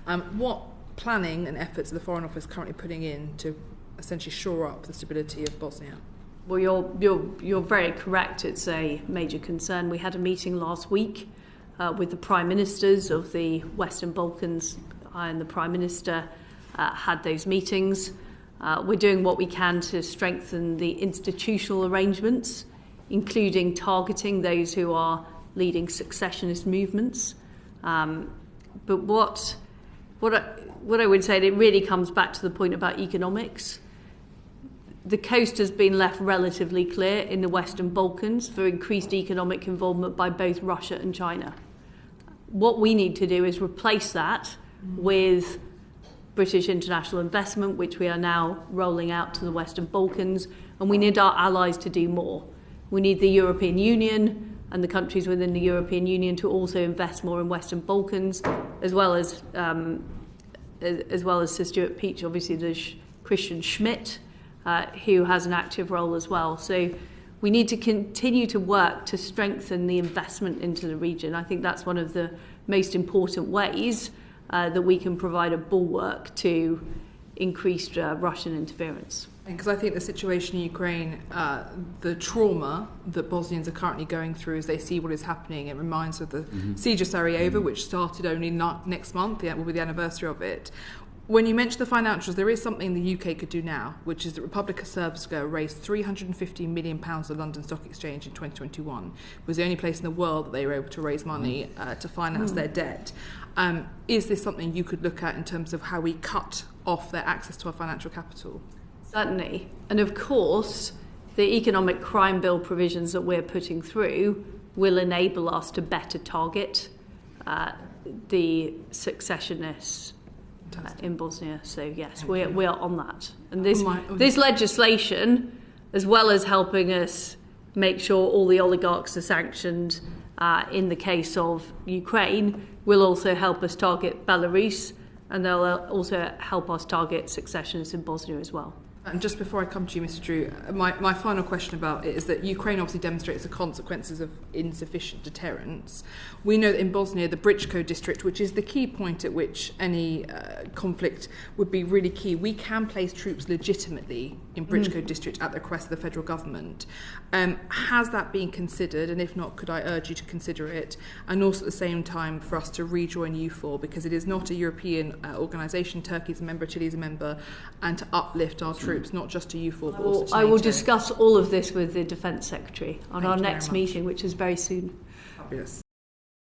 What planning and efforts are the Foreign Office currently putting in to essentially shore up the stability of Bosnia? Well, you're very correct. It's a major concern. We had a meeting last week with the Prime Ministers of the Western Balkans, and the Prime Minister had those meetings. We're doing what we can to strengthen the institutional arrangements, including targeting those who are leading successionist movements. But what I would say, it really comes back to the point about economics. The coast has been left relatively clear in the Western Balkans for increased economic involvement by both Russia and China. What we need to do is replace that with British international investment, which we are now rolling out to the Western Balkans, and we need our allies to do more. We need the European Union and the countries within the European Union to also invest more in Western Balkans, as well as Sir Stuart Peach, obviously there's Christian Schmidt, who has an active role as well. So we need to continue to work to strengthen the investment into the region. I think that's one of the most important ways that we can provide a bulwark to increased Russian interference. Because I think the situation in Ukraine, the trauma that Bosnians are currently going through as they see what is happening, it reminds of the siege of Sarajevo, which started only next month. It will be the anniversary of it. When you mention the financials, there is something the UK could do now, which is that Republika Srpska raised £350 million at the London Stock Exchange in 2021. It was the only place in the world that they were able to raise money to finance their debt. Is this something you could look at in terms of how we cut off their access to our financial capital? Certainly. And of course, the economic crime bill provisions that we're putting through will enable us to better target the successionists in Bosnia. So yes, we are on that. And this legislation, as well as helping us make sure all the oligarchs are sanctioned in the case of Ukraine, will also help us target Belarus, and they'll also help us target successionists in Bosnia as well. And just before I come to you, Mr. Drew, my final question about it is that Ukraine obviously demonstrates the consequences of insufficient deterrence. We know that in Bosnia, the Britsko district, which is the key point at which any conflict would be really key, we can place troops legitimately in Britsko district at the request of the federal government. Has that been considered? And if not, could I urge you to consider it? And also at the same time for us to rejoin EUFOR, because it is not a European organisation. Turkey's a member, Chile's a member, and to uplift our troops, not just to EUFOR, but also to I will NATO. discuss all of this with the Defence Secretary on Thank our you very next much. meeting, which is very soon. Fabulous.